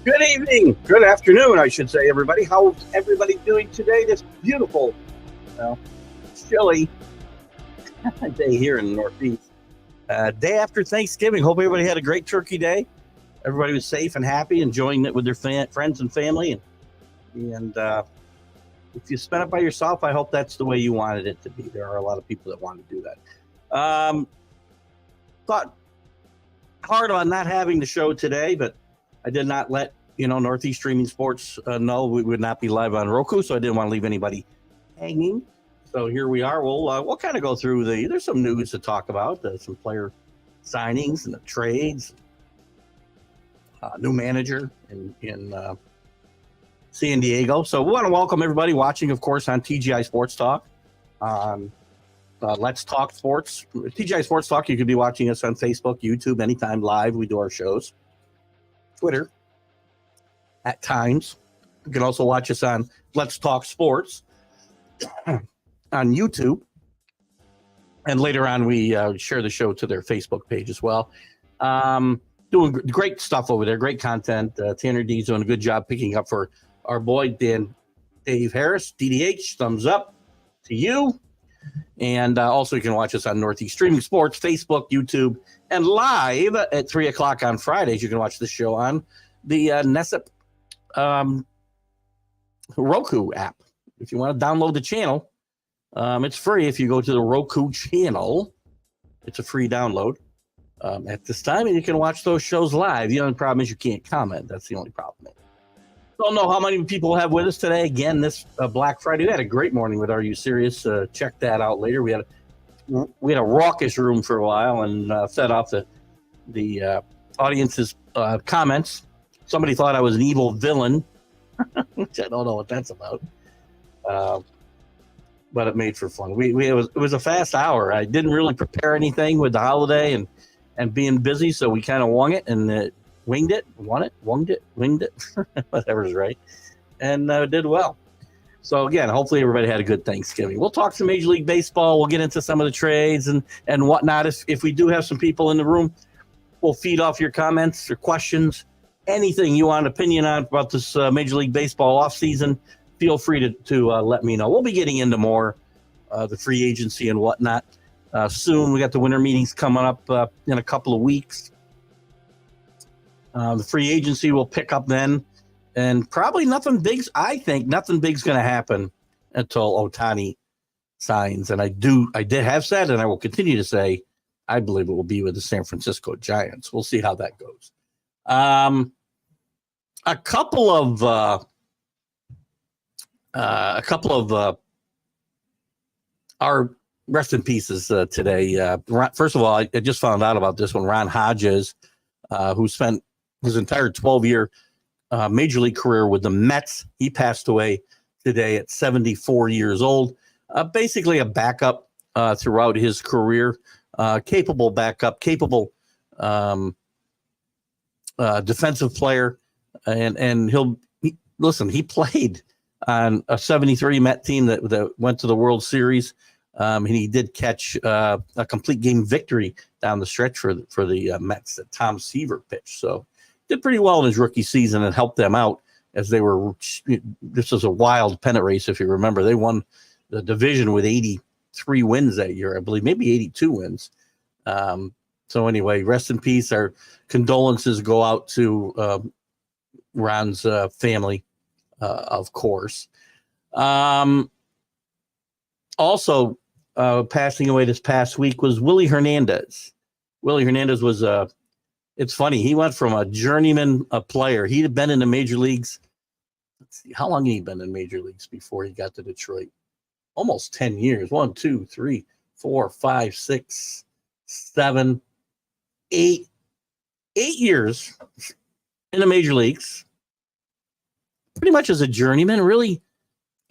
Good evening, good afternoon, I should say, everybody. How's everybody doing today? This beautiful, chilly day here in the Northeast. Day after Thanksgiving. Hope everybody had a great turkey day. Everybody was safe and happy, enjoying it with their friends and family. And if you spent it by yourself, I hope that's the way you wanted it to be. There are a lot of people that want to do that. Thought hard on not having the show today, but I did not let Northeast Streaming Sports know we would not be live on Roku, so I didn't want to leave anybody hanging. So here we are. We'll kind of go through there's some news to talk about, some player signings and the trades, new manager in San Diego. So we want to welcome everybody watching, of course, on TGI Sports Talk, on Let's Talk Sports. TGI Sports Talk, you could be watching us on Facebook, YouTube, anytime live. We do our shows. Twitter at times. You can also watch us on Let's Talk Sports on YouTube. And later on, we share the show to their Facebook page as well. Doing great stuff over there, great content. Tanner D's doing a good job picking up for our boy Dave Harris, DDH, thumbs up to you. And also you can watch us on Northeast Streaming Sports, Facebook, YouTube, and live at 3 o'clock on Fridays. You can watch the show on the Nessup Roku app. If you want to download the channel, it's free. If you go to the Roku channel, it's a free download at this time, and you can watch those shows live. The only problem is you can't comment. That's the only problem. Don't know how many people have with us today. Again, this Black Friday, we had a great morning with Are You Serious? Check that out later. We had a raucous room for a while and fed off the audience's comments. Somebody thought I was an evil villain, which I don't know what that's about. But it made for fun. It was a fast hour. I didn't really prepare anything with the holiday and being busy, so we kind of winged it, whatever's right, and did well. So again, hopefully everybody had a good Thanksgiving. We'll talk some Major League Baseball. We'll get into some of the trades and whatnot. If we do have some people in the room, we'll feed off your comments or questions. Anything you want an opinion on about this Major League Baseball offseason, feel free to let me know. We'll be getting into more the free agency and whatnot soon. We got the winter meetings coming up in a couple of weeks. The free agency will pick up then, and probably nothing big's going to happen until Ohtani signs. And I did have said, and I will continue to say, I believe it will be with the San Francisco Giants. We'll see how that goes. A couple of our rest in pieces today. First of all, I just found out about this one. Ron Hodges, who spent his entire 12-year major league career with the Mets. He passed away today at 74 years old. Basically a backup throughout his career, capable backup, capable defensive player. And he played on a 73 Met team that went to the World Series. And he did catch a complete game victory down the stretch for the Mets that Tom Seaver pitched. So did pretty well in his rookie season and helped them out as they were. This was a wild pennant race, if you remember. They won the division with 83 wins that year, I believe, maybe 82 wins. So anyway, rest in peace. Our condolences go out to Ron's family, of course. Also passing away this past week was Willie Hernandez. Willie Hernandez was it's funny. He went from a journeyman player. He had been in the major leagues. Let's see, how long had he been in major leagues before he got to Detroit? Almost 10 years. 1, 2, 3, 4, 5, 6, 7, 8 years in the major leagues. Pretty much as a journeyman, really,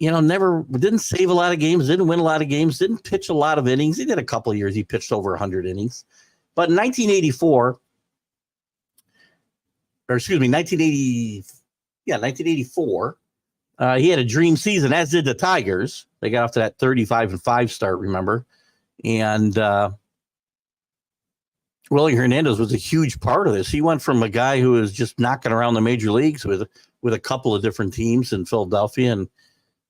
never didn't save a lot of games, didn't win a lot of games, didn't pitch a lot of innings. He did a couple of years. He pitched over 100 innings. But in 1984, 1984, he had a dream season, as did the Tigers. They got off to that 35-5 start, remember? And Willie Hernandez was a huge part of this. He went from a guy who was just knocking around the major leagues with a couple of different teams in Philadelphia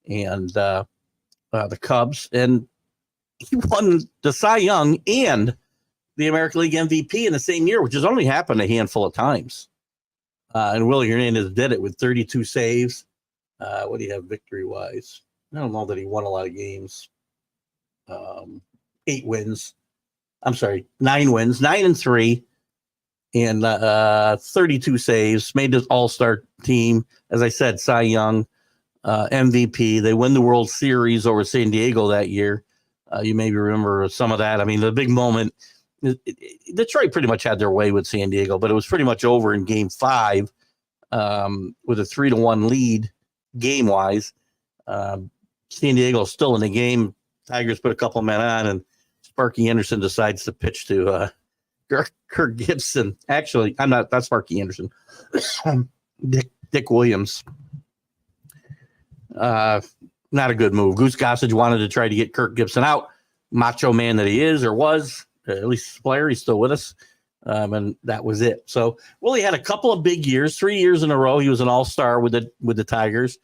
and the Cubs, and he won the Cy Young and the American League MVP in the same year, which has only happened a handful of times. And Willie Hernandez did it with 32 saves. What do you have victory-wise? I don't know that he won a lot of games. 8 wins. I'm sorry, 9 wins, 9-3, and 32 saves. Made this All-Star team. As I said, Cy Young, MVP. They win the World Series over San Diego that year. You maybe remember some of that. I mean, the big moment. Detroit pretty much had their way with San Diego, but it was pretty much over in Game 5 with a 3-1 lead game-wise. San Diego still in the game. Tigers put a couple men on, and Sparky Anderson decides to pitch to Kirk Gibson. Actually, that's Sparky Anderson. Dick Williams. Not a good move. Goose Gossage wanted to try to get Kirk Gibson out. Macho man that he is or was, at least player, he's still with us. And that was it. So Willie had a couple of big years, 3 years in a row. He was an all-star with the Tigers.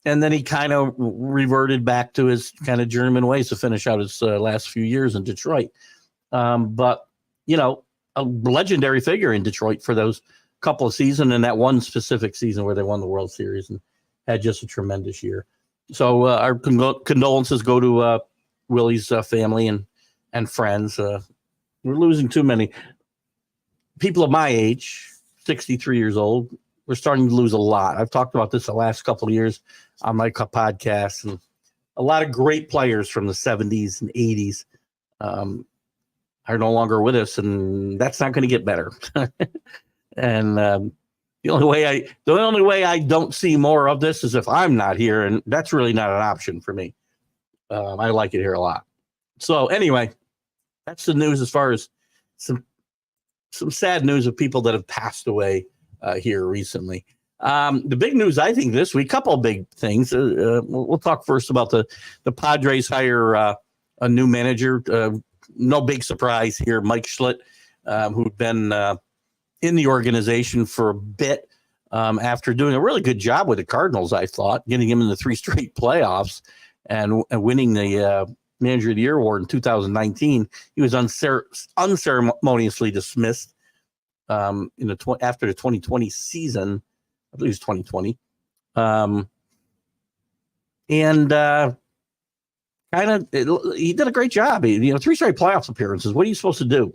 And then he kind of reverted back to his kind of journeyman ways to finish out his last few years in Detroit. But, a legendary figure in Detroit for those couple of seasons and that one specific season where they won the World Series and had just a tremendous year. So our condolences go to Willie's family and friends. We're losing too many people of my age, 63 years old. We're starting to lose a lot. I've talked about this the last couple of years on my podcast, and a lot of great players from the 70s and 80s are no longer with us, and that's not going to get better. And the only way I don't see more of this is if I'm not here, and that's really not an option for me. I like it here a lot. So anyway, that's the news as far as some sad news of people that have passed away here recently. The big news, I think, this week, couple of big things. We'll talk first about the Padres hire a new manager. No big surprise here. Mike Schlitt, who'd been in the organization for a bit after doing a really good job with the Cardinals, I thought, getting him in the 3 straight playoffs and winning the Manager of the Year award in 2019. He was unceremoniously dismissed after the 2020 season. I believe it was 2020. He did a great job. 3 straight playoffs appearances. What are you supposed to do?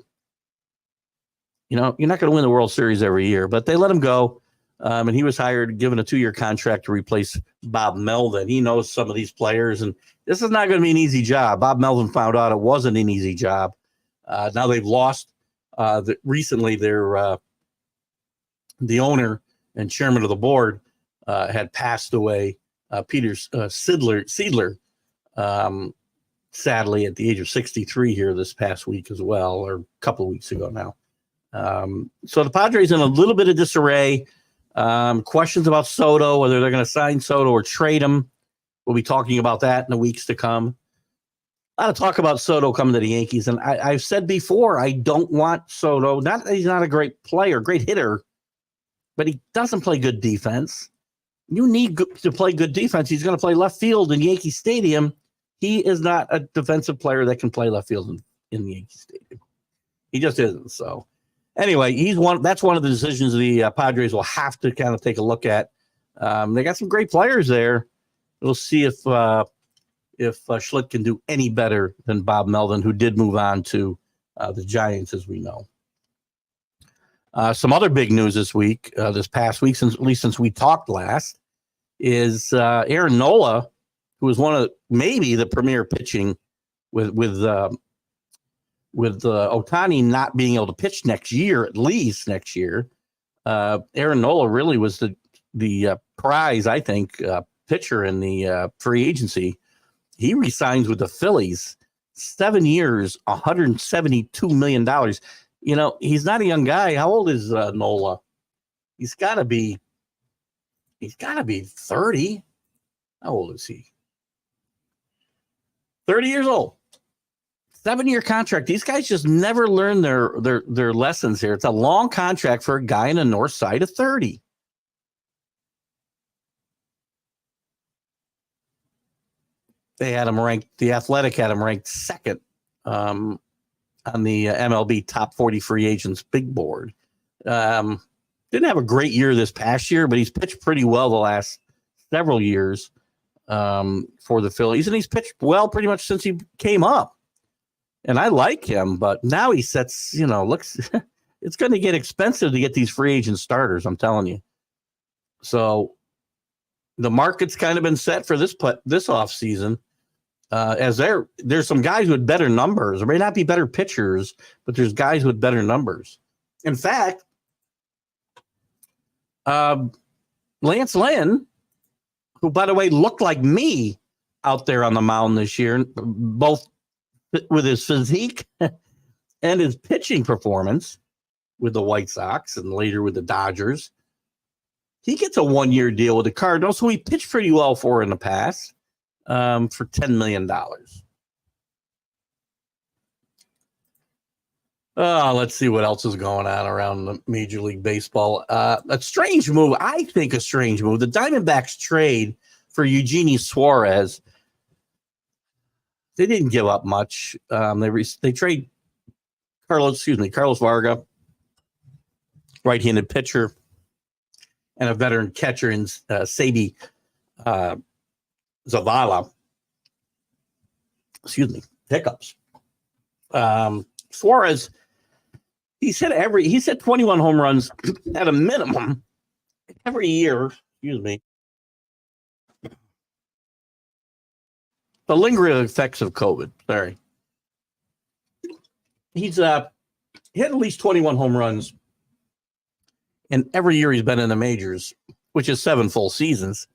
You're not going to win the World Series every year, but they let him go. And he was hired, given a 2-year contract to replace Bob Melvin. He knows some of these players, and this is not going to be an easy job. Bob Melvin found out it wasn't an easy job. Now they've lost recently the owner and chairman of the board had passed away, Peter Seidler, sadly at the age of 63 here this past week as well, or a couple of weeks ago now. So the Padres in a little bit of disarray. Questions about Soto, whether they're going to sign Soto or trade him. We'll be talking about that in the weeks to come. A lot of talk about Soto coming to the Yankees. And I've said before, I don't want Soto. Not that he's not a great player, great hitter, but he doesn't play good defense. You need to play good defense. He's going to play left field in Yankee Stadium. He is not a defensive player that can play left field in Yankee Stadium. He just isn't. So anyway, that's one of the decisions the Padres will have to kind of take a look at. They got some great players there. We'll see if Schlitt can do any better than Bob Melvin, who did move on to the Giants, as we know. Some other big news this past week, since we talked last, is Aaron Nola, who was one of maybe the premier pitching with Ohtani not being able to pitch at least next year. Aaron Nola really was the prize, I think, pitcher in the free agency. He resigns with the Phillies, 7 years, $172 million. He's not a young guy. How old is Nola? He's got to be 30. How old is he? 30 years old. 7-year contract. These guys just never learn their lessons here. It's a long contract for a guy in the north side of 30. They had him ranked, the Athletic had him ranked second on the MLB top 40 free agents big board. Didn't have a great year this past year, but he's pitched pretty well the last several years for the Phillies. And he's pitched well pretty much since he came up. And I like him, but now he sets, looks, it's going to get expensive to get these free agent starters, I'm telling you. So the market's kind of been set for this offseason. As there's some guys with better numbers. There may not be better pitchers, but there's guys with better numbers. In fact, Lance Lynn, who, by the way, looked like me out there on the mound this year, both with his physique and his pitching performance with the White Sox and later with the Dodgers. He gets a 1-year deal with the Cardinals, who he pitched pretty well for in the past, for $10 million. Let's see what else is going on around the Major League Baseball. A strange move, I think a strange move. The Diamondbacks trade for Eugenio Suarez. They didn't give up much. They trade Carlos Varga, right-handed pitcher, and a veteran catcher in Seibi Zavala. Hiccups. Suarez, he's hit 21 home runs at a minimum every year. The lingering effects of COVID. Sorry. He's hit at least 21 home runs, and every year he's been in the majors, which is 7 full seasons.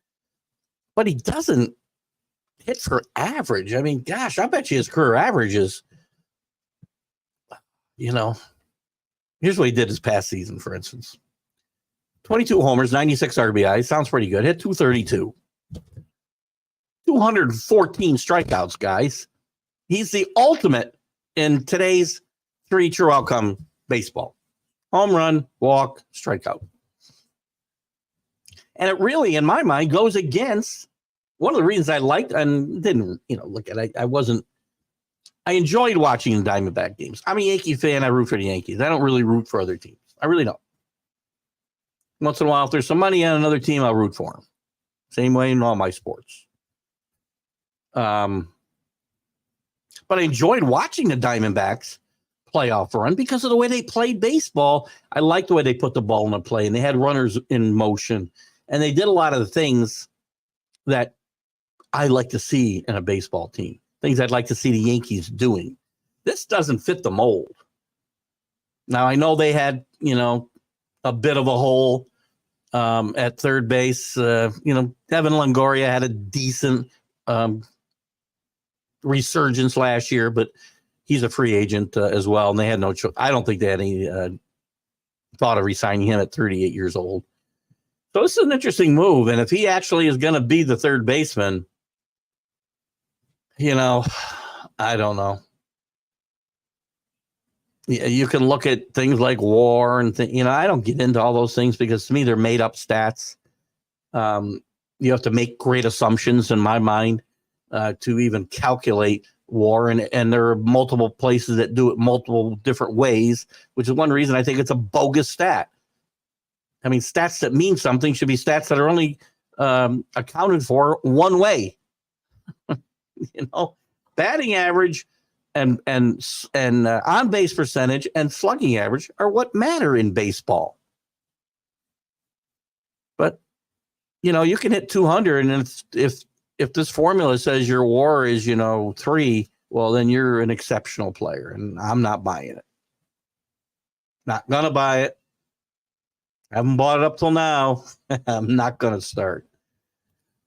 But he doesn't hit for average. I mean, gosh, I bet you his career average is, here's what he did this past season, for instance. 22 homers, 96 RBI. Sounds pretty good. Hit 232. 214 strikeouts, guys. He's the ultimate in today's 3 true outcome baseball. Home run, walk, strikeout. And it really, in my mind, goes against one of the reasons I liked and didn't, look at it. I enjoyed watching the Diamondback games. I'm a Yankee fan. I root for the Yankees. I don't really root for other teams. I really don't. Once in a while, if there's some money on another team, I'll root for them. Same way in all my sports. But I enjoyed watching the Diamondbacks playoff run because of the way they played baseball. I liked the way they put the ball in the play, and they had runners in motion, and they did a lot of the things that I like to see in a baseball team, things I'd like to see the Yankees doing. This doesn't fit the mold. Now, I know they had, a bit of a hole at third base. Evan Longoria had a decent resurgence last year, but he's a free agent as well, and they had no choice. I don't think they had any thought of re-signing him at 38 years old. So this is an interesting move, and if he actually is going to be the third baseman, I don't know. You can look at things like WAR and I don't get into all those things because to me they're made up stats. You have to make great assumptions in my mind to even calculate WAR, and there are multiple places that do it multiple different ways, which is one reason I think it's a bogus stat. I mean, stats that mean something should be stats that are only accounted for one way. Batting average and on base percentage and slugging average are what matter in baseball. But you can hit 200, and if this formula says your WAR is 3, well, then you're an exceptional player, and I'm not buying it. Not gonna buy it. Haven't bought it up till now. I'm not gonna start.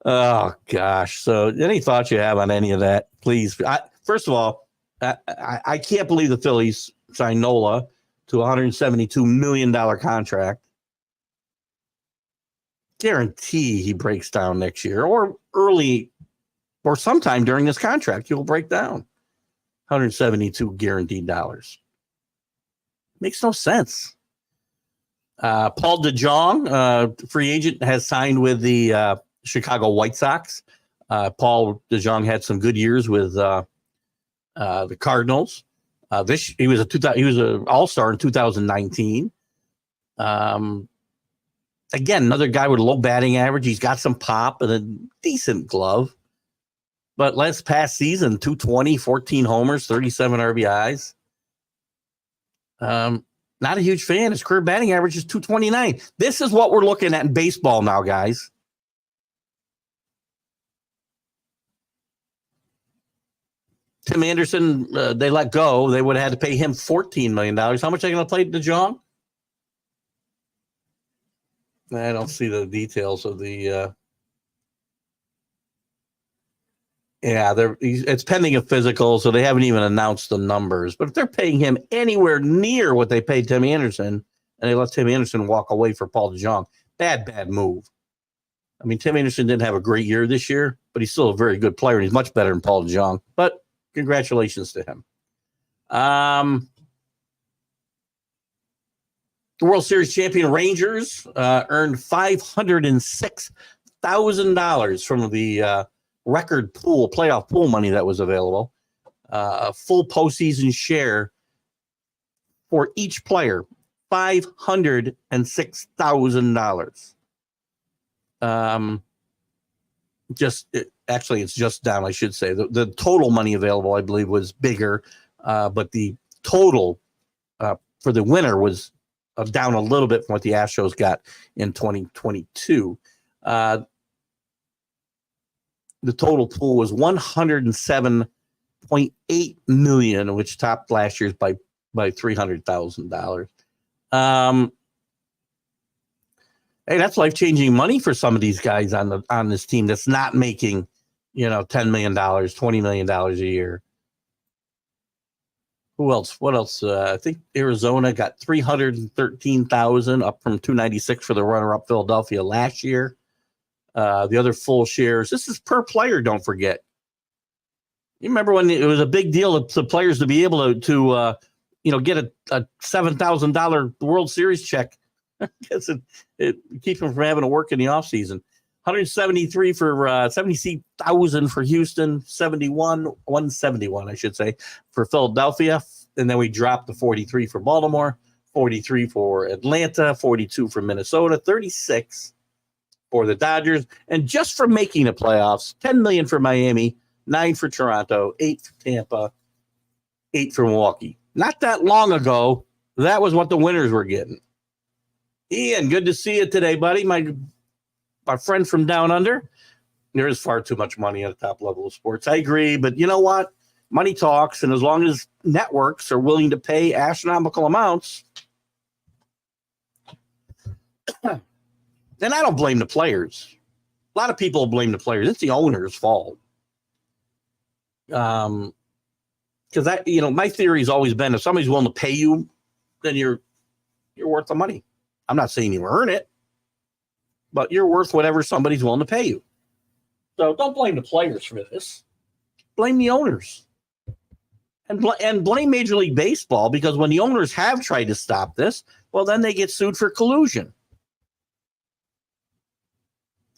Oh gosh. So, any thoughts you have on any of that? Please. First of all, I can't believe the Phillies signed Nola to a $172 million contract. Guarantee he breaks down next year or early or sometime during this contract, he'll break down. 172 guaranteed dollars. Makes no sense. Paul DeJong, free agent, has signed with the Chicago White Sox. Paul DeJong had some good years with the Cardinals. He was an all-star in 2019. Again, another guy with a low batting average. He's got some pop and a decent glove. But last past season, 220, 14 homers, 37 RBIs. Not a huge fan. His career batting average is 229. This is what we're looking at in baseball now, guys. Tim Anderson, they let go. They would have had to pay him $14 million. How much are they going to play DeJong? I don't see the details of the. It's pending a physical, so they haven't even announced the numbers. But if they're paying him anywhere near what they paid Tim Anderson, and they let Tim Anderson walk away for Paul DeJong, bad move. I mean, Tim Anderson didn't have a great year this year, but he's still a very good player, and he's much better than Paul DeJong. But congratulations to him. The World Series champion Rangers earned $506,000 from the record playoff pool money that was available. A full postseason share for each player, $506,000. It's just down, I should say. The total money available, I believe, was bigger, but the total for the winner was down a little bit from what the Astros got in 2022. The total pool was $107.8 million, which topped last year's by $300,000. Hey, that's life-changing money for some of these guys on this team that's not making, $10 million, $20 million a year. Who else? What else? I think Arizona got $313,000, up from $296 for the runner-up Philadelphia last year. The other full shares. This is per player. Don't forget. You remember when it was a big deal to players to be able to get a $7,000 World Series check. Because it keeps them from having to work in the offseason. 173 for 70,000 for Houston, 171, I should say, for Philadelphia. And then we dropped the 43 for Baltimore, 43 for Atlanta, 42 for Minnesota, 36 for the Dodgers. And just for making the playoffs, 10 million for Miami, 9 for Toronto, 8 for Tampa, 8 for Milwaukee. Not that long ago, that was what the winners were getting. Ian, good to see you today, buddy. My friend from down under. There is far too much money at the top level of sports. I agree, but you know what? Money talks, and as long as networks are willing to pay astronomical amounts, then I don't blame the players. A lot of people blame the players. It's the owner's fault. Because my theory has always been if somebody's willing to pay you, then you're worth the money. I'm not saying you earn it, but you're worth whatever somebody's willing to pay you. So don't blame the players for this. Blame the owners. And blame Major League Baseball, because when the owners have tried to stop this, well, then they get sued for collusion.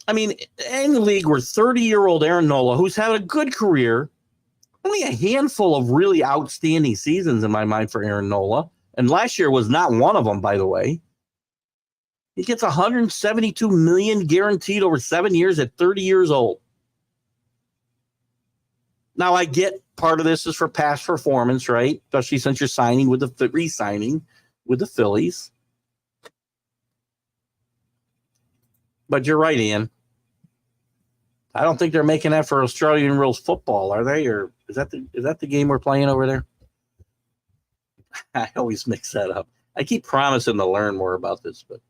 I mean, in the league where 30-year-old Aaron Nola, who's had a good career, only a handful of really outstanding seasons in my mind for Aaron Nola, and last year was not one of them, by the way. He gets $172 million guaranteed over 7 years at 30 years old. Now, I get part of this is for past performance, right? Especially since you're re-signing with the Phillies. But you're right, Ian. I don't think they're making that for Australian rules football, are they? Or is that the game we're playing over there? I always mix that up. I keep promising to learn more about this, but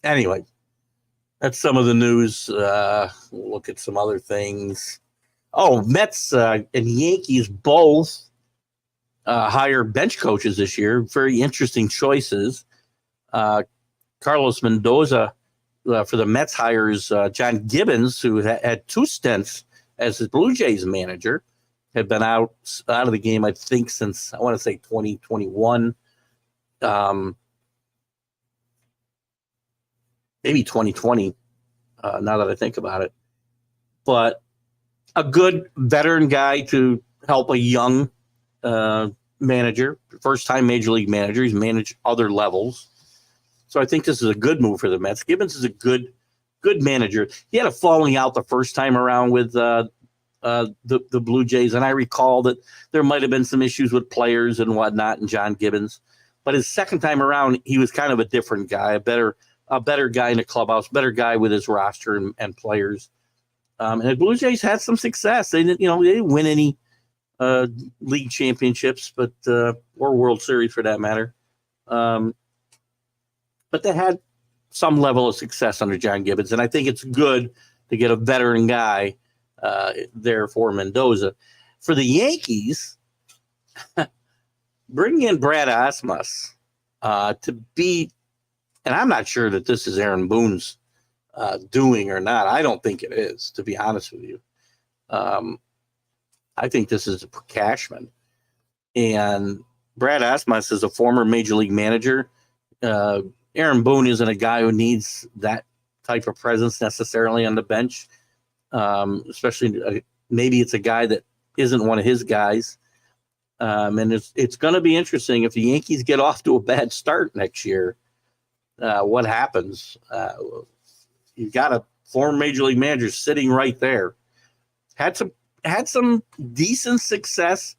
anyway, that's some of the news. We'll look at some other things. Oh, Mets and Yankees both hire bench coaches this year. Very interesting choices. Carlos Mendoza for the Mets hires John Gibbons, who had 2 stints as his Blue Jays manager. had been out of the game, I think, since I want to say 2021, maybe 2020. Now that I think about it, but a good veteran guy to help a young manager, first-time major league manager. He's managed other levels, so I think this is a good move for the Mets. Gibbons is a good manager. He had a falling out the first time around with the Blue Jays, and I recall that there might have been some issues with players and whatnot, and John Gibbons. But his second time around, he was kind of a different guy, a better guy in the clubhouse, better guy with his roster and players. And the Blue Jays had some success. They didn't win any league championships, but or World Series for that matter. But they had some level of success under John Gibbons, and I think it's good to get a veteran guy there for Mendoza. For the Yankees, bringing in Brad Osmus to be, and I'm not sure that this is Aaron Boone's doing or not. I don't think it is, to be honest with you. I think this is a Cashman. And Brad Osmus is a former major league manager. Aaron Boone isn't a guy who needs that type of presence necessarily on the bench, especially maybe it's a guy that isn't one of his guys. And it's going to be interesting if the Yankees get off to a bad start next year. What happens? You've got a former major league manager sitting right there. Had some decent success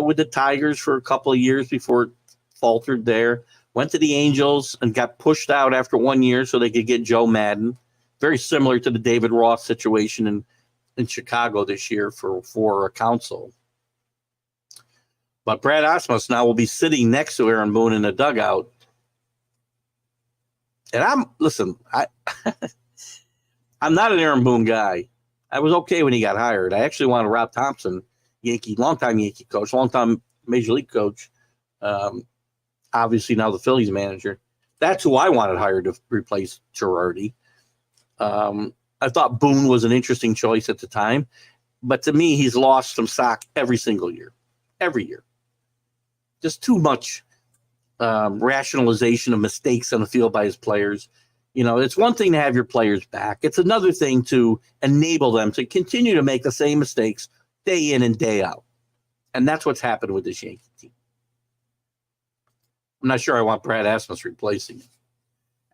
with the Tigers for a couple of years before it faltered there. Went to the Angels and got pushed out after 1 year so they could get Joe Madden. Very similar to the David Ross situation in Chicago this year for a council. But Brad Osmus now will be sitting next to Aaron Boone in the dugout. And I'm not an Aaron Boone guy. I was okay when he got hired. I actually wanted Rob Thompson, longtime Yankee coach, longtime Major League coach. Obviously now the Phillies manager. That's who I wanted hired to replace Girardi. I thought Boone was an interesting choice at the time, but to me, he's lost some stock every single year, every year. Just too much rationalization of mistakes on the field by his players. It's one thing to have your players back. It's another thing to enable them to continue to make the same mistakes day in and day out. And that's what's happened with this Yankee team. I'm not sure I want Brad Osmus replacing him.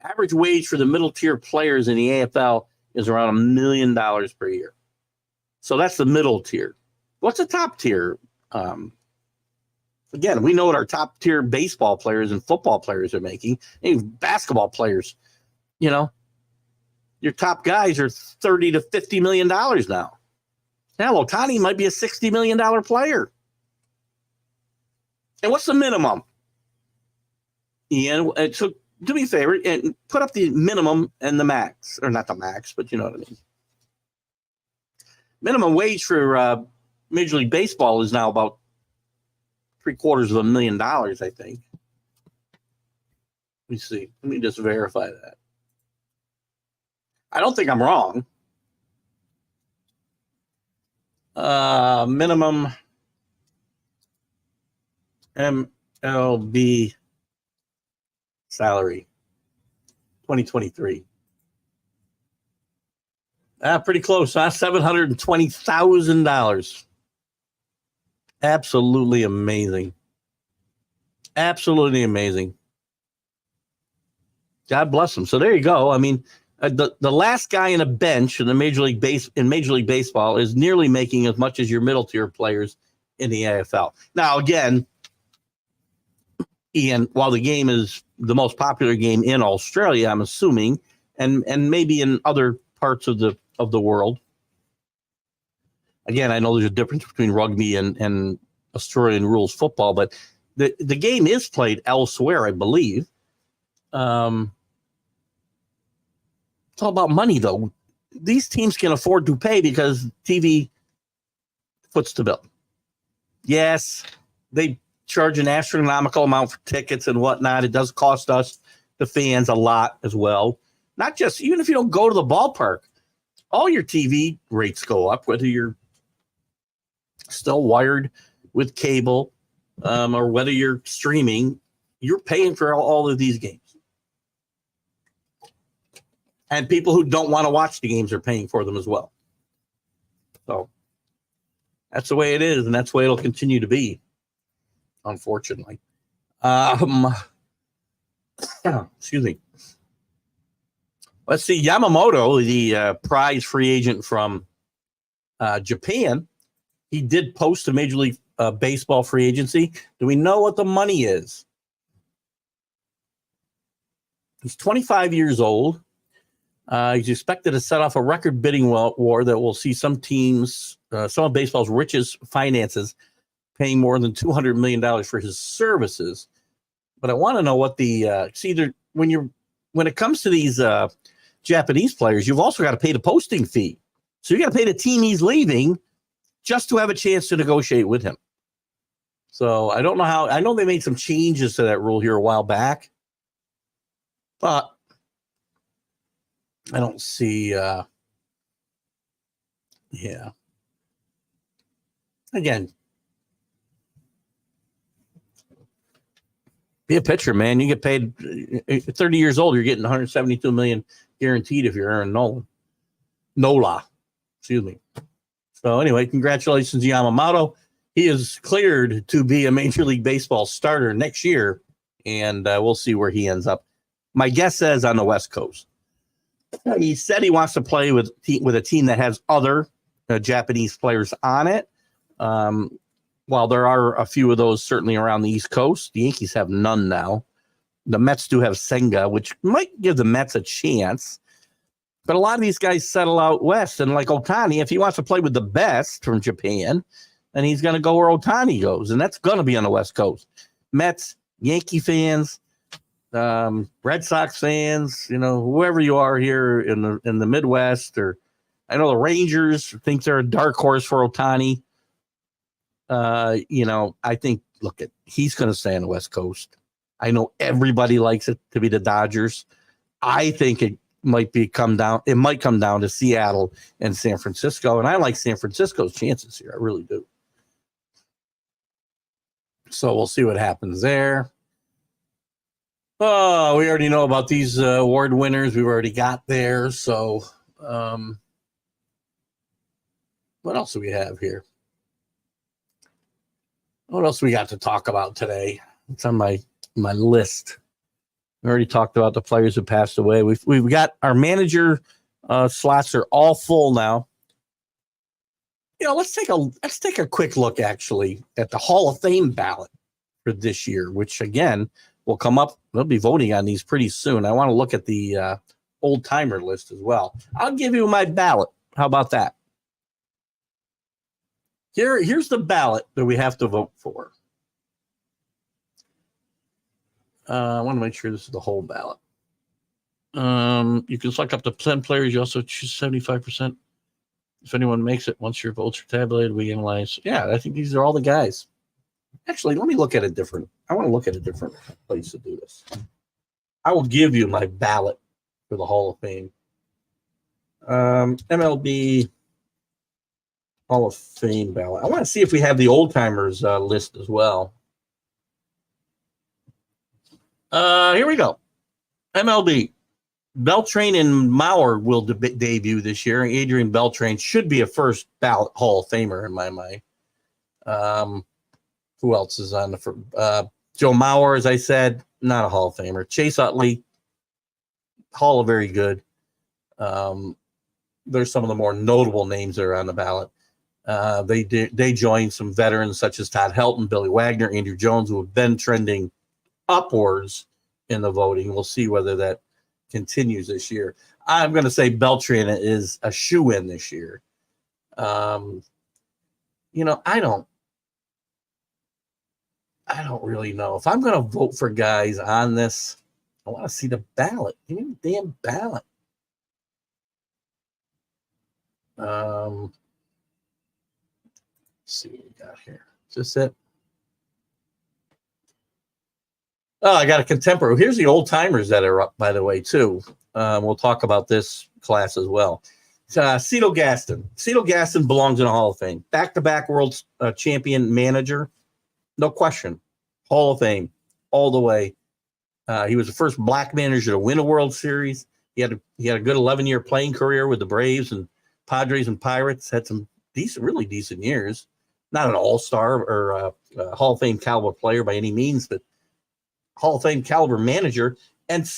Average wage for the middle tier players in the AFL is around $1 million per year. So that's the middle tier. What's the top tier? Again, we know what our top tier baseball players and football players are making. Even basketball players, your top guys are $30 to $50 million now. Now, Ohtani might be a $60 million player. And what's the minimum? Ian, so do me a favor and put up the minimum and the max, or not the max, but you know what I mean. Minimum wage for Major League Baseball is now about $750,000, I think. Let me see. Let me just verify that. I don't think I'm wrong. Minimum MLB salary 2023. Pretty close, huh? $720,000. Absolutely amazing. Absolutely amazing. God bless them. So there you go. I mean, the last guy in a bench in the Major League Baseball is nearly making as much as your middle tier players in the AFL. Now, again, Ian, while the game is the most popular game in Australia, I'm assuming, and maybe in other parts of the world. Again, I know there's a difference between rugby and Australian rules football, but the game is played elsewhere, I believe. It's all about money, though. These teams can afford to pay because TV foots the bill. Yes, they charge an astronomical amount for tickets and whatnot. It does cost us, the fans, a lot as well. Not just, even if you don't go to the ballpark, all your TV rates go up, whether you're still wired with cable, or whether you're streaming, you're paying for all of these games. And people who don't want to watch the games are paying for them as well. So that's the way it is, and that's the way it'll continue to be, unfortunately. Excuse me. Let's see. Yamamoto, the prize free agent from Japan, he did post a Major League Baseball free agency. Do we know what the money is? He's 25 years old. He's expected to set off a record bidding war that will see some teams, some of baseball's richest finances, paying more than $200 million for his services. But I want to know what the when it comes to these Japanese players, you've also got to pay the posting fee. So you got to pay the team he's leaving just to have a chance to negotiate with him. So I don't know how. I know they made some changes to that rule here a while back, but I don't see. Yeah. Again, be a pitcher, man. You get paid 30 years old. You're getting 172 million guaranteed if you're Aaron Nola. Excuse me. So anyway, congratulations, Yamamoto. He is cleared to be a Major League Baseball starter next year, and we'll see where he ends up. My guess says on the West Coast. He said he wants to play with a team that has other Japanese players on it. While there are a few of those certainly around the East Coast, the Yankees have none now. The Mets do have Senga, which might give the Mets a chance. But a lot of these guys settle out west. And like Ohtani, if he wants to play with the best from Japan, then he's going to go where Ohtani goes. And that's going to be on the West Coast. Mets, Yankee fans, Red Sox fans, whoever you are here in the Midwest, or I know the Rangers think they're a dark horse for Ohtani. I think, he's going to stay on the West Coast. I know everybody likes it to be the Dodgers. I think it might come down to Seattle and San Francisco. And I like San Francisco's chances here. I really do. So we'll see what happens there. Oh, we already know about these award winners. We've already got there. So what else do we have here? What else we got to talk about today? It's on my list. We already talked about the players who passed away. We've got our manager slots are all full now. Let's take a quick look actually at the Hall of Fame ballot for this year, which again will come up. They'll be voting on these pretty soon. I want to look at the old timer list as well. I'll give you my ballot. How about that? Here's the ballot that we have to vote for. I want to make sure this is the whole ballot. You can select up to 10 players. You also choose 75%. If anyone makes it, once your votes are tabulated, we analyze. Yeah, I think these are all the guys. Actually, let me look at I want to look at a different place to do this. I will give you my ballot for the Hall of Fame. MLB Hall of Fame ballot. I want to see if we have the old timers list as well. Here we go. MLB. Beltran and Mauer will debut this year. Adrian Beltran should be a first ballot Hall of Famer in my mind. Who else is on the Joe Mauer, as I said, not a Hall of Famer. Chase Utley, Hall of Very Good. There's some of the more notable names that are on the ballot. They joined some veterans such as Todd Helton, Billy Wagner, Andrew Jones, who have been trending upwards in the voting. We'll see whether that continues this year. I'm going to say Beltran is a shoe-in this year. I don't really know. If I'm going to vote for guys on this, I want to see the ballot. Give me the damn ballot. Let's see what we got here. Is this it? Oh, I got a contemporary. Here's the old timers that are up, by the way, too. We'll talk about this class as well. Cito Gaston. Cito Gaston belongs in the Hall of Fame. Back-to-back world champion manager. No question. Hall of Fame all the way. He was the first black manager to win a World Series. He had a good 11-year playing career with the Braves and Padres and Pirates. Had some really decent years. Not an all-star or Hall of Fame caliber player by any means, but Hall of Fame caliber manager. And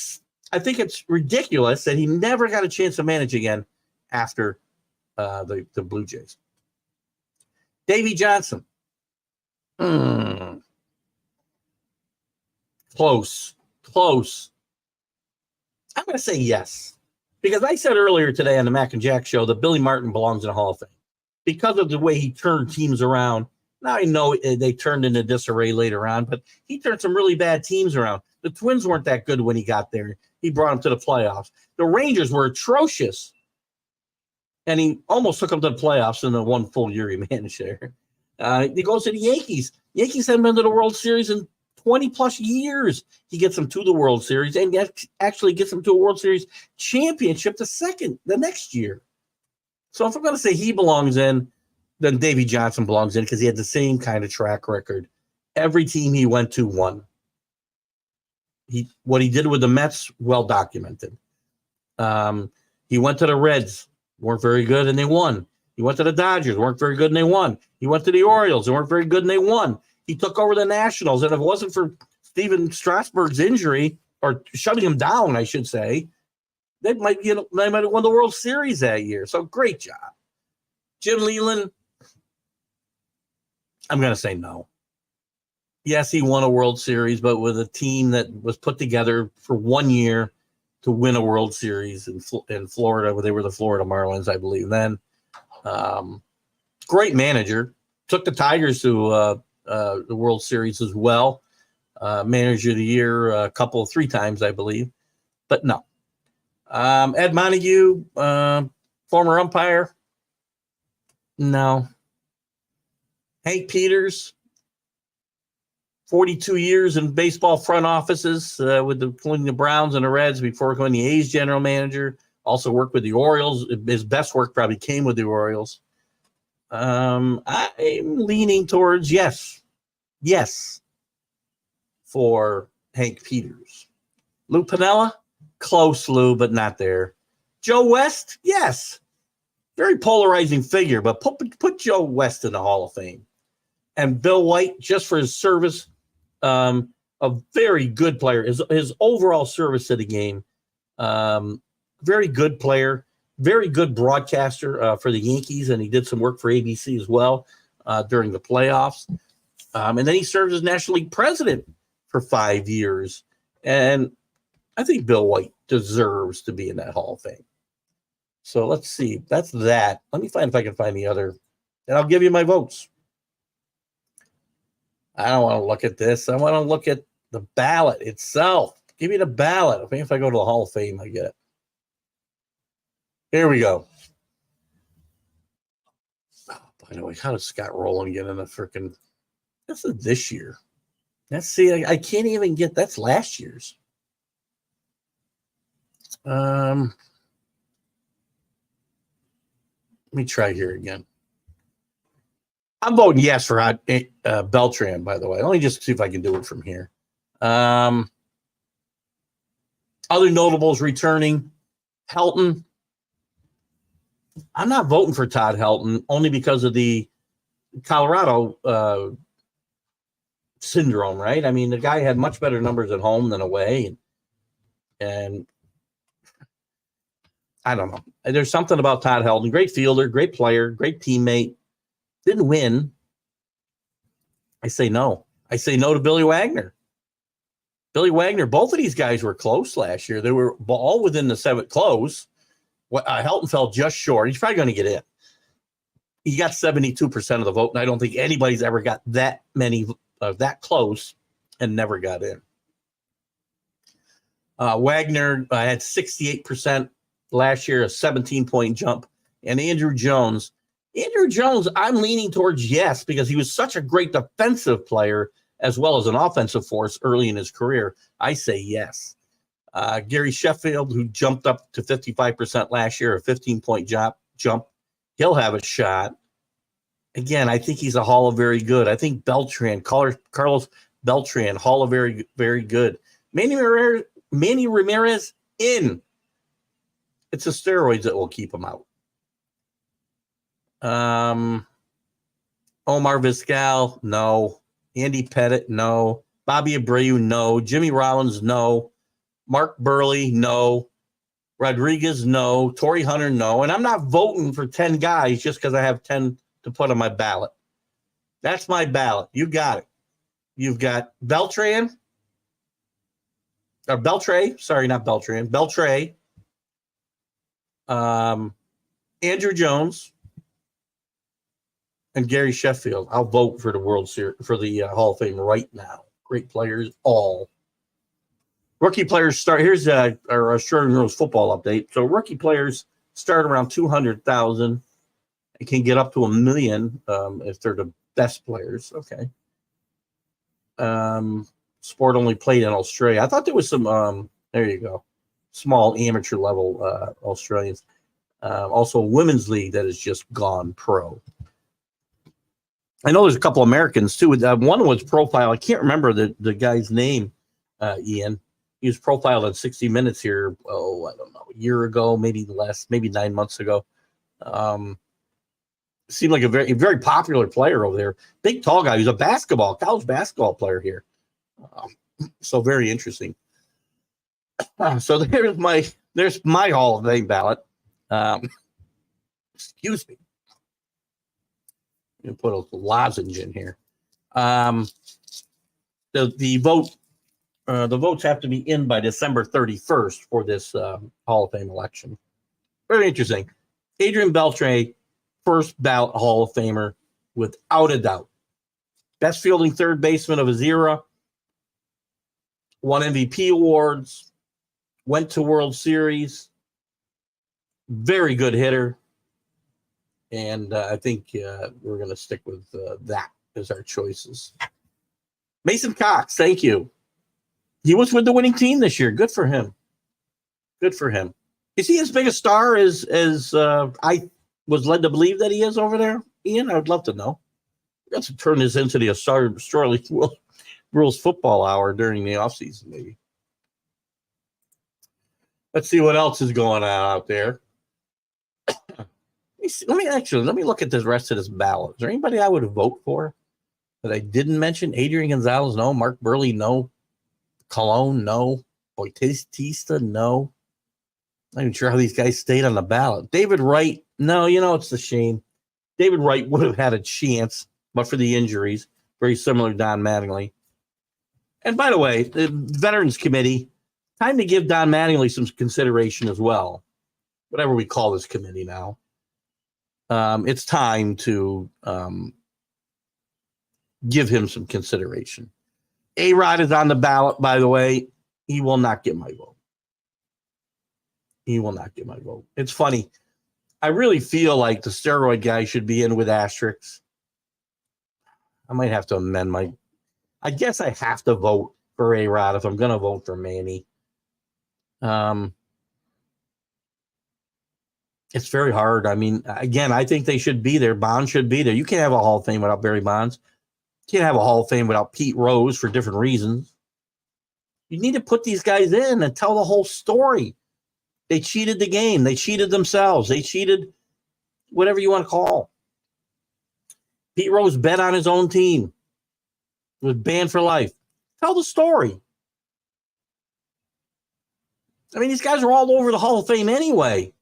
I think it's ridiculous that he never got a chance to manage again after the Blue Jays. Davey Johnson. Close. I'm going to say yes. Because I said earlier today on the Mac and Jack show that Billy Martin belongs in the Hall of Fame. Because of the way he turned teams around. Now I know they turned into disarray later on, but he turned some really bad teams around. The Twins weren't that good when he got there. He brought them to the playoffs. The Rangers were atrocious. And he almost took them to the playoffs in the one full year he managed there. He goes to the Yankees. Yankees haven't been to the World Series in 20-plus years. He gets them to the World Series and actually gets them to a World Series championship the next year. So if I'm going to say he belongs in, then Davey Johnson belongs in because he had the same kind of track record. Every team he went to won. What he did with the Mets, well documented. He went to the Reds, weren't very good, and they won. He went to the Dodgers, weren't very good, and they won. He went to the Orioles, they weren't very good, and they won. He took over the Nationals, and if it wasn't for Steven Strasburg's injury, or shutting him down, I should say, they might have won the World Series that year. So great job. Jim Leyland, I'm going to say no. Yes, he won a World Series, but with a team that was put together for 1 year to win a World Series in Florida, where they were the Florida Marlins, I believe then. Great manager. Took the Tigers to the World Series as well. Manager of the year three times, I believe. But no. Ed Montague, former umpire. No. Hank Peters, 42 years in baseball front offices including the Browns and the Reds before going the A's general manager. Also worked with the Orioles. His best work probably came with the Orioles. I'm leaning towards yes. Yes. For Hank Peters. Lou Piniella? Close, Lou, but not there. Joe West? Yes. Very polarizing figure, but put Joe West in the Hall of Fame. And Bill White, just for his service, a very good player. His overall service to the game, very good player, very good broadcaster for the Yankees, and he did some work for ABC as well during the playoffs. And then he served as National League president for 5 years. And I think Bill White deserves to be in that Hall of Fame. So let's see. That's that. Let me find if I can find the other. And I'll give you my votes. I don't want to look at this. I want to look at the ballot itself. Give me the ballot. I think if I go to the Hall of Fame, I get it. Here we go. Oh, by the way, how does Scott Rowland get in the freaking... This is this year. Let's see. I can't even get... That's last year's. Let me try here again. I'm voting yes for Beltran, by the way. Let me just see if I can do it from here. Other notables returning. Helton. I'm not voting for Todd Helton only because of the Colorado syndrome, right? I mean, the guy had much better numbers at home than away. And I don't know. There's something about Todd Helton. Great fielder, great player, great teammate. Didn't win. I say no. I say no to Billy Wagner. Billy Wagner, both of these guys were close last year. They were all within the seventh close. Helton fell just short. He's probably going to get in. He got 72% of the vote, and I don't think anybody's ever got that many that close and never got in. Wagner had 68% last year, a 17-point jump. And Andrew Jones, I'm leaning towards yes because he was such a great defensive player as well as an offensive force early in his career. I say yes. Gary Sheffield, who jumped up to 55% last year, a 15-point jump. He'll have a shot. Again, I think he's a Hall of Very Good. I think Beltran, Carlos Beltran, Hall of Very, Very Good. Manny Ramirez in. It's the steroids that will keep him out. Omar Vizquel, no. Andy Pettit, no. Bobby Abreu, no. Jimmy Rollins, no. Mark Burley, no. Rodriguez, no. Torrey Hunter, no. And I'm not voting for 10 guys just because I have 10 to put on my ballot. That's my ballot. You got it. You've got Beltran, or Beltray. Sorry, not Beltran. Beltray. Andrew Jones, and Gary Sheffield. I'll vote for the World Series, for the Hall of Fame right now. Great players, all. Rookie players start. Here's our Australian Rules football update. So rookie players start around 200,000 and can get up to $1 million if they're the best players. Okay. Sport only played in Australia. I thought there was some. There you go. Small amateur level Australians. Also, a women's league that has just gone pro. I know there's a couple Americans too. One was profiled. I can't remember the guy's name, Ian. He was profiled on 60 Minutes here, I don't know, a year ago, maybe less, maybe 9 months ago. Seemed like a very popular player over there. Big, tall guy. He's a college basketball player here. So very interesting. So there's my Hall of Fame ballot. Excuse me. I'm gonna put a lozenge in here. The votes have to be in by December 31st for this Hall of Fame election. Very interesting. Adrian Beltre, first ballot Hall of Famer, without a doubt. Best fielding third baseman of his era. Won MVP awards. Went to World Series. Very good hitter. And I think we're going to stick with that as our choices. Mason Cox, thank you. He was with the winning team this year. Good for him. Good for him. Is he as big a star as I was led to believe that he is over there, Ian? I would love to know. We got to turn this into the Australian Rules football hour during the offseason, maybe. Let's see what else is going on out there. Let me look at the rest of this ballot. Is there anybody I would vote for that I didn't mention? Adrian Gonzalez, no. Mark Burley, no. Colon, no. Bautista, no. I'm not even sure how these guys stayed on the ballot. David Wright, no. It's a shame. David Wright would have had a chance, but for the injuries. Very similar to Don Mattingly. And by the way, the Veterans Committee, time to give Don Mattingly some consideration as well. Whatever we call this committee now. It's time to give him some consideration. A-Rod is on the ballot, by the way. He will not get my vote. He will not get my vote. It's funny. I really feel like the steroid guy should be in with asterisks. I might have to amend my... I guess I have to vote for A-Rod if I'm going to vote for Manny. It's very hard. I mean, again, I think they should be there. Bonds should be there. You can't have a Hall of Fame without Barry Bonds. You can't have a Hall of Fame without Pete Rose for different reasons. You need to put these guys in and tell the whole story. They cheated the game. They cheated themselves. They cheated whatever you want to call. Pete Rose bet on his own team. Was banned for life. Tell the story. I mean, these guys are all over the Hall of Fame anyway.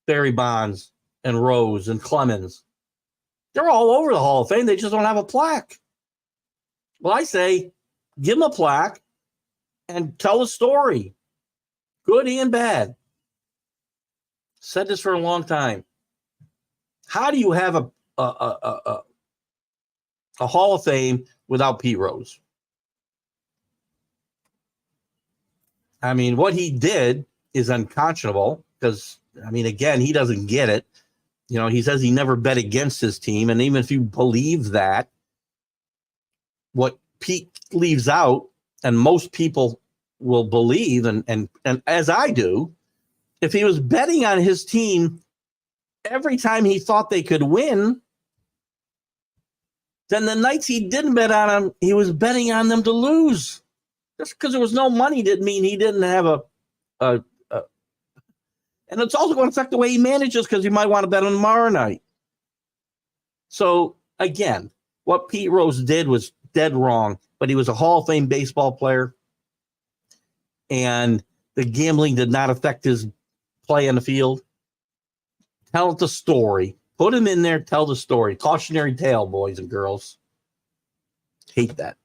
Barry Bonds and Rose and Clemens. They're all over the Hall of Fame. They just don't have a plaque. Well, I say, give them a plaque and tell a story. Good and bad. Said this for a long time. How do you have a Hall of Fame without Pete Rose? I mean, what he did is unconscionable because, I mean, again, he doesn't get it. He says he never bet against his team. And even if you believe that, what Pete leaves out, and most people will believe, and as I do, if he was betting on his team every time he thought they could win, then the nights he didn't bet on them, he was betting on them to lose. Just because there was no money didn't mean he didn't have a and it's also going to affect the way he manages, because he might want to bet on tomorrow night. So, again, what Pete Rose did was dead wrong, but he was a Hall of Fame baseball player, and the gambling did not affect his play on the field. Tell the story. Put him in there, tell the story. Cautionary tale, boys and girls. Hate that.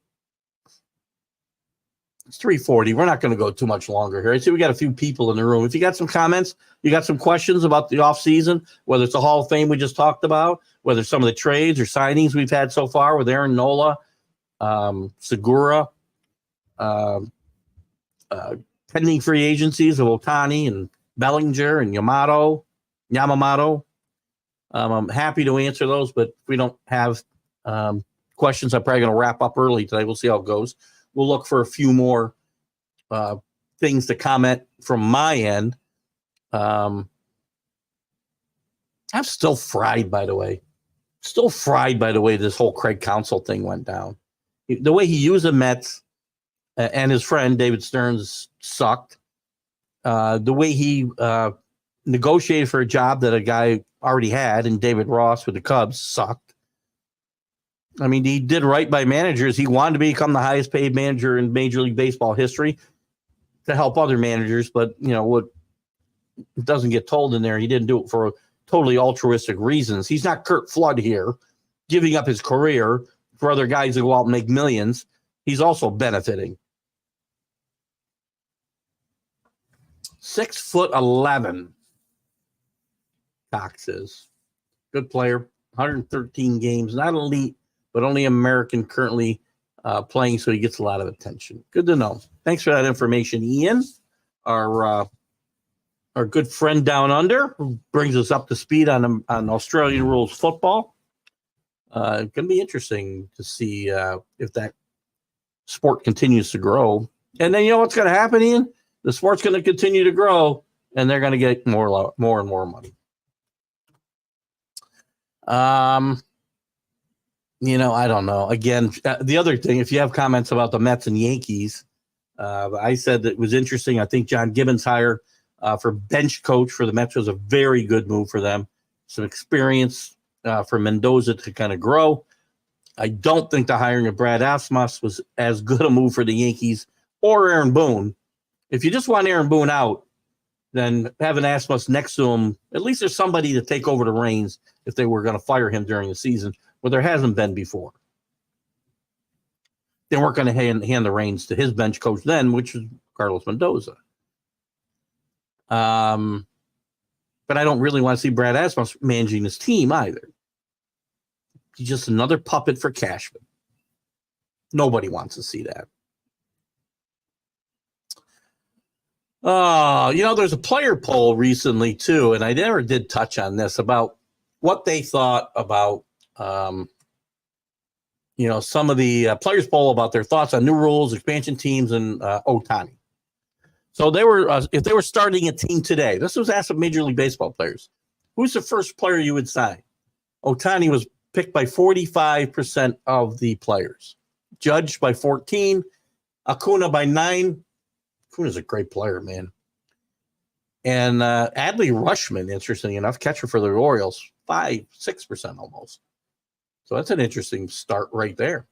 It's 3:40. We're not going to go too much longer here. I see we got a few people in the room. If you got some comments, you got some questions about the offseason, whether it's the Hall of Fame we just talked about, whether some of the trades or signings we've had so far with Aaron Nola, Segura, pending free agencies of Ohtani and Bellinger and Yamamoto. I'm happy to answer those, but if we don't have questions, I'm probably going to wrap up early today. We'll see how it goes. We'll look for a few more things to comment from my end. I'm still fried, by the way. This whole Craig Counsell thing went down. The way he used the Mets and his friend David Stearns sucked. The way he negotiated for a job that a guy already had, and David Ross with the Cubs, sucked. I mean, he did right by managers. He wanted to become the highest paid manager in Major League Baseball history to help other managers, but what doesn't get told in there, he didn't do it for totally altruistic reasons. He's not Curt Flood here, giving up his career for other guys to go out and make millions. He's also benefiting. 6'11". Cox is good player, 113 games, not elite, but only American currently playing, so he gets a lot of attention. Good to know. Thanks for that information, Ian, our good friend down under, who brings us up to speed on Australian rules football. It's going to be interesting to see if that sport continues to grow. And then you know what's going to happen, Ian? The sport's going to continue to grow, and they're going to get more and more money. I don't know. Again, the other thing, if you have comments about the Mets and Yankees, I said that it was interesting. I think John Gibbons' hire for bench coach for the Mets was a very good move for them. Some experience for Mendoza to kind of grow. I don't think the hiring of Brad Asmus was as good a move for the Yankees or Aaron Boone. If you just want Aaron Boone out, then having Asmus next to him, at least there's somebody to take over the reins if they were going to fire him during the season, where there hasn't been before. They weren't going to hand the reins to his bench coach then, which was Carlos Mendoza. But I don't really want to see Brad Asmus managing his team either. He's just another puppet for Cashman. Nobody wants to see that. There's a player poll recently, too, and I never did touch on this, about what they thought about, some of the players poll about their thoughts on new rules, expansion teams, and Ohtani. So they were, if they were starting a team today, this was asked of Major League Baseball players, who's the first player you would sign? Ohtani was picked by 45% of the players, Judge by 14%, Acuna by 9%. Acuna's a great player, man. And Adley Rutschman, interesting enough, catcher for the Orioles, 6% almost. So that's an interesting start right there.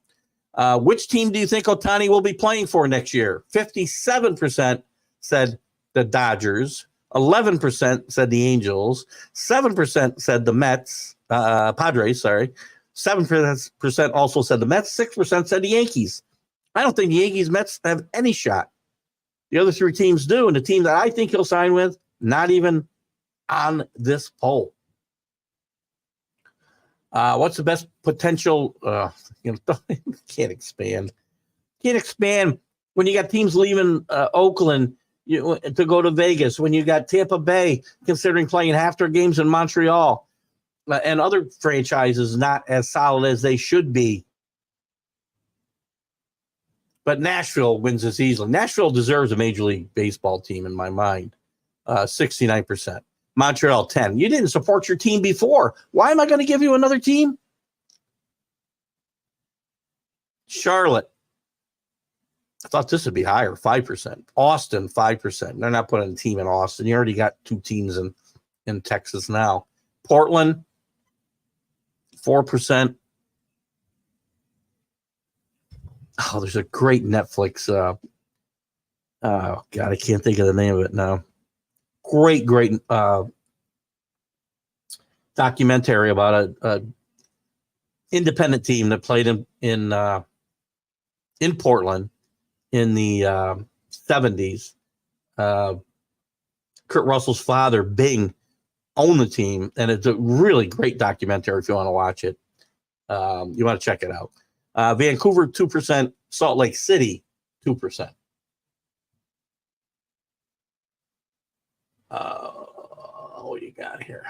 Which team do you think Ohtani will be playing for next year? 57% said the Dodgers, 11% said the Angels, 7% said the Mets, Padres, 7% also said the Mets, 6% said the Yankees. I don't think the Yankees Mets have any shot. The other three teams do, and the team that I think he'll sign with, not even on this poll. What's the best potential? Can't expand. Can't expand when you got teams leaving Oakland to go to Vegas, when you got Tampa Bay considering playing half their games in Montreal, and other franchises not as solid as they should be. But Nashville wins this easily. Nashville deserves a Major League Baseball team in my mind. 69%. Montreal, 10. You didn't support your team before. Why am I going to give you another team? Charlotte. I thought this would be higher, 5%. Austin, 5%. They're not putting a team in Austin. You already got 2 teams in Texas now. Portland, 4%. Oh, there's a great Netflix. Oh, God, I can't think of the name of it now. Great documentary about a independent team that played in Portland in the 70s. Kurt Russell's father, Bing, owned the team, and it's a really great documentary if you want to watch it. You want to check it out. Vancouver, 2%. Salt Lake City, 2%. What you got here?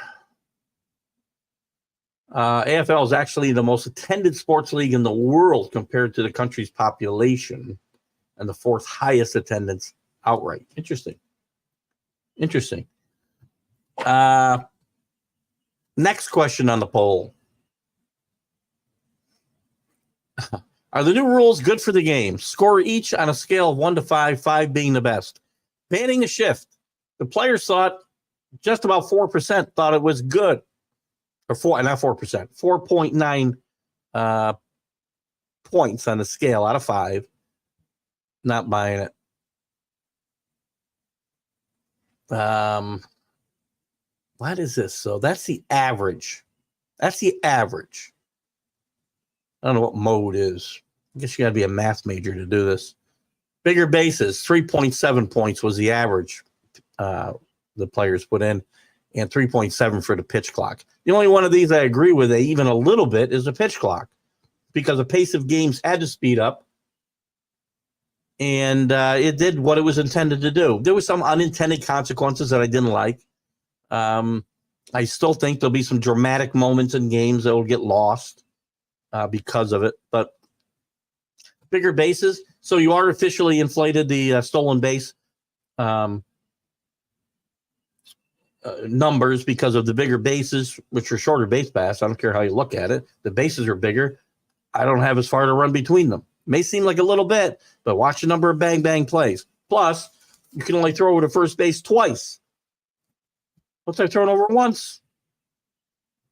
AFL is actually the most attended sports league in the world compared to the country's population, and the 4th highest attendance outright. Interesting. Next question on the poll. Are the new rules good for the game? Score each on a scale of 1 to 5, 5 being the best. Banning the shift. The players thought just about 4% thought it was good. Or not 4%, 4.9 points on the scale out of 5. Not buying it. What is this? So that's the average. I don't know what mode is. I guess you got to be a math major to do this. Bigger bases, 3.7 points was the average the players put in, and 3.7 for the pitch clock. The only one of these I agree with even a little bit is the pitch clock, because the pace of games had to speed up, and it did what it was intended to do. There was some unintended consequences that I didn't like. I still think there'll be some dramatic moments in games that will get lost because of it, but bigger bases. So you artificially inflated the stolen base numbers because of the bigger bases, which are shorter base paths. I don't care how you look at it. The bases are bigger. I don't have as far to run between them. May seem like a little bit, but watch the number of bang plays. Plus, you can only throw over to first base twice. Once I've thrown over once,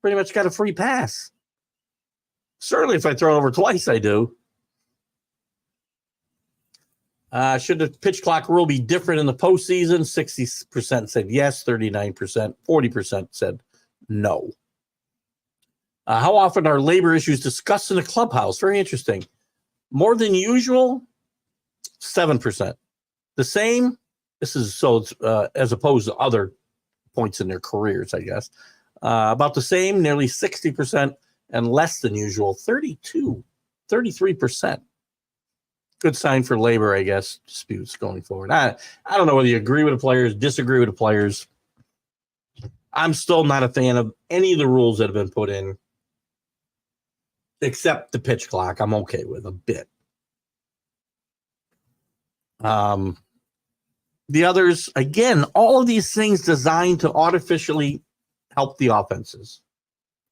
pretty much got a free pass. Certainly, if I throw over twice, I do. Should the pitch clock rule be different in the postseason? 60% said yes, 39%, 40% said no. How often are labor issues discussed in the clubhouse? Very interesting. More than usual, 7%. The same, this is so it's, as opposed to other points in their careers, I guess. About the same, nearly 60%, and less than usual, 33%. Good sign for labor, I guess, disputes going forward. I don't know whether you agree with the players, disagree with the players. I'm still not a fan of any of the rules that have been put in, except the pitch clock. I'm okay with a bit. The others, again, all of these things designed to artificially help the offenses.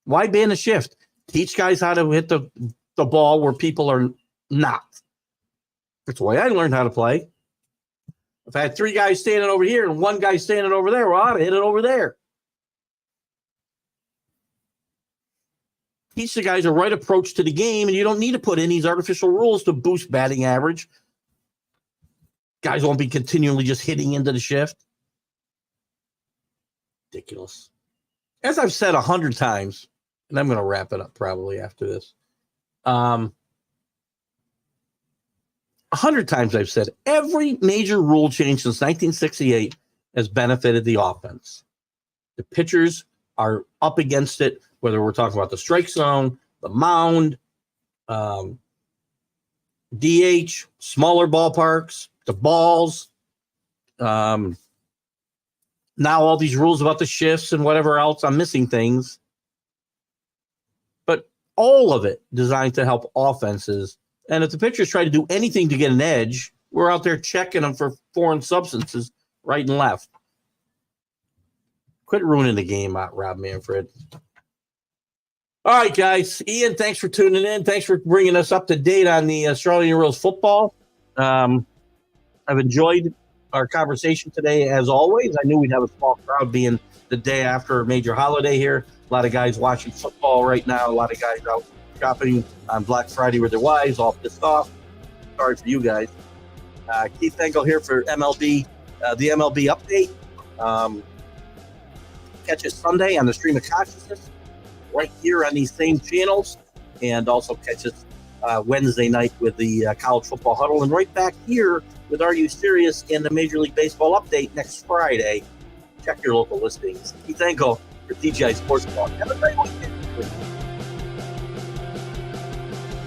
Why ban a shift? Teach guys how to hit the ball where people are not. That's the way I learned how to play. If I had 3 guys standing over here and 1 guy standing over there, well, I'd hit it over there. Teach the guys a right approach to the game, and you don't need to put in these artificial rules to boost batting average. Guys won't be continually just hitting into the shift. Ridiculous. As I've said 100 times, and I'm going to wrap it up probably after this. 100 times I've said every major rule change since 1968 has benefited the offense. The pitchers are up against it, whether we're talking about the strike zone, the mound, DH, smaller ballparks, the balls. Now all these rules about the shifts and whatever else. I'm missing things. But all of it designed to help offenses And if the pitchers try to do anything to get an edge, we're out there checking them for foreign substances right and left. Quit ruining the game, Rob Manfred. All right, guys. Ian, thanks for tuning in. Thanks for bringing us up to date on the Australian Rules football. I've enjoyed our conversation today, as always. I knew we'd have a small crowd being the day after a major holiday here. A lot of guys watching football right now. A lot of guys out shopping on Black Friday with their wives, all pissed off. Sorry for you guys. Keith Engle here for MLB, the MLB update. Catch us Sunday on the Stream of Consciousness, right here on these same channels, and also catch us Wednesday night with the College Football Huddle, and right back here with Are You Serious and the Major League Baseball update next Friday. Check your local listings. Keith Engle for TGI Sports Talk. Have a great weekend.